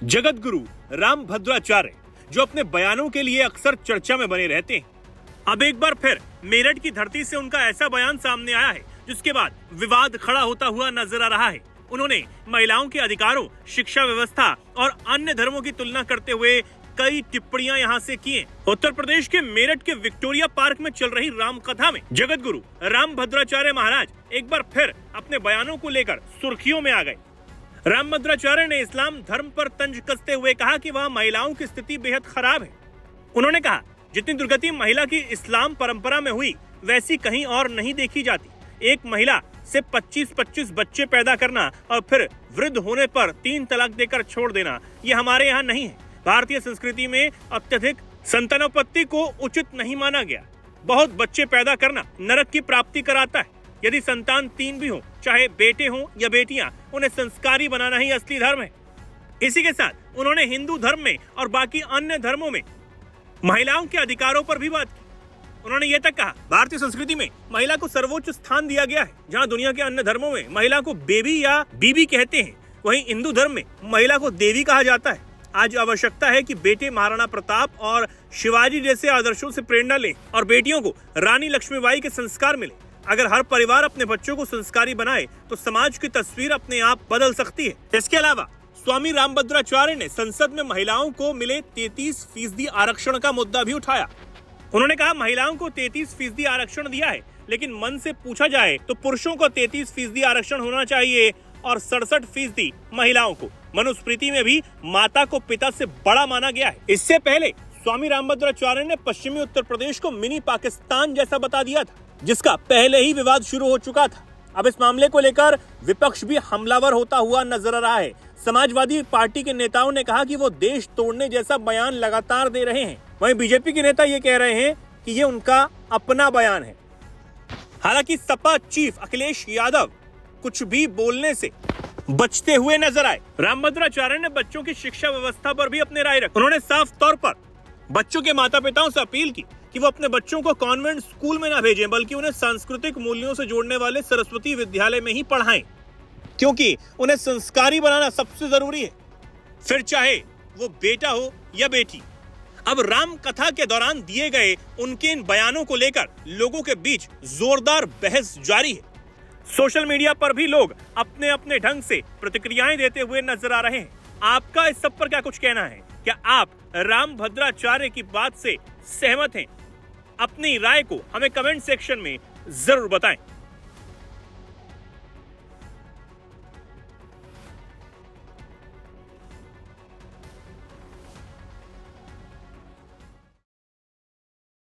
जगत गुरु रामभद्राचार्य, जो अपने बयानों के लिए अक्सर चर्चा में बने रहते हैं, अब एक बार फिर मेरठ की धरती से उनका ऐसा बयान सामने आया है जिसके बाद विवाद खड़ा होता हुआ नजर आ रहा है। उन्होंने महिलाओं के अधिकारों, शिक्षा व्यवस्था और अन्य धर्मों की तुलना करते हुए कई टिप्पणियां यहां से की हैं। उत्तर प्रदेश के मेरठ के विक्टोरिया पार्क में चल रही राम कथा में जगत गुरु रामभद्राचार्य महाराज एक बार फिर अपने बयानों को लेकर सुर्खियों में आ गए। रामभद्राचार्य ने इस्लाम धर्म पर तंज कसते हुए कहा कि वह महिलाओं की स्थिति बेहद खराब है। उन्होंने कहा, जितनी दुर्गति महिला की इस्लाम परंपरा में हुई वैसी कहीं और नहीं देखी जाती। एक महिला से 25-25 बच्चे पैदा करना और फिर वृद्ध होने पर 3 तलाक देकर छोड़ देना, ये हमारे यहाँ नहीं है। भारतीय संस्कृति में अत्यधिक संतानोत्पत्ति को उचित नहीं माना गया। बहुत बच्चे पैदा करना नरक की प्राप्ति कराता है। यदि संतान 3 भी हो, चाहे बेटे हों या बेटियां, उन्हें संस्कारी बनाना ही असली धर्म है। इसी के साथ उन्होंने हिंदू धर्म में और बाकी अन्य धर्मों में महिलाओं के अधिकारों पर भी बात की। उन्होंने ये तक कहा, भारतीय संस्कृति में महिला को सर्वोच्च स्थान दिया गया है। जहां दुनिया के अन्य धर्मों में महिला को बेबी या बीबी कहते हैं, वहीं हिंदू धर्म में महिला को देवी कहा जाता है। आज आवश्यकता है कि बेटे महाराणा प्रताप और शिवाजी जैसे आदर्शों से प्रेरणा लें और बेटियों को रानी लक्ष्मीबाई के संस्कार मिले। अगर हर परिवार अपने बच्चों को संस्कारी बनाए तो समाज की तस्वीर अपने आप बदल सकती है। इसके अलावा स्वामी रामभद्राचार्य ने संसद में महिलाओं को मिले 33% आरक्षण का मुद्दा भी उठाया। उन्होंने कहा, महिलाओं को 33% आरक्षण दिया है, लेकिन मन से पूछा जाए तो पुरुषों को 33% आरक्षण होना चाहिए और 67% महिलाओं को। मनुस्मृति में भी माता को पिता से बड़ा माना गया है। इससे पहले स्वामी रामभद्राचार्य ने पश्चिमी उत्तर प्रदेश को मिनी पाकिस्तान जैसा बता दिया था, जिसका पहले ही विवाद शुरू हो चुका था। अब इस मामले को लेकर विपक्ष भी हमलावर होता हुआ नजर आ रहा है। समाजवादी पार्टी के नेताओं ने कहा कि वो देश तोड़ने जैसा बयान लगातार दे रहे हैं। वहीं बीजेपी के नेता ये कह रहे हैं कि ये उनका अपना बयान है। हालांकि सपा चीफ अखिलेश यादव कुछ भी बोलने से बचते हुए नजर आए। रामभद्राचार्य ने बच्चों की शिक्षा व्यवस्था पर भी अपने राय रखी। उन्होंने साफ तौर पर बच्चों के माता पिताओं से अपील की कि वो अपने बच्चों को कॉन्वेंट स्कूल में ना भेजें, बल्कि उन्हें सांस्कृतिक मूल्यों से जोड़ने वाले सरस्वती विद्यालय में ही पढ़ाएं, क्योंकि उन्हें संस्कारी बनाना सबसे जरूरी है, फिर चाहे वो बेटा हो या बेटी। अब राम कथा के दौरान दिए गए उनके इन बयानों को लेकर लोगों के बीच जोरदार बहस जारी है। सोशल मीडिया पर भी लोग अपने अपने ढंग से प्रतिक्रियाएं देते हुए नजर आ रहे हैं। आपका इस सब पर क्या कुछ कहना है? क्या आप रामभद्राचार्य की बात से सहमत हैं? अपनी राय को हमें कमेंट सेक्शन में जरूर बताएं।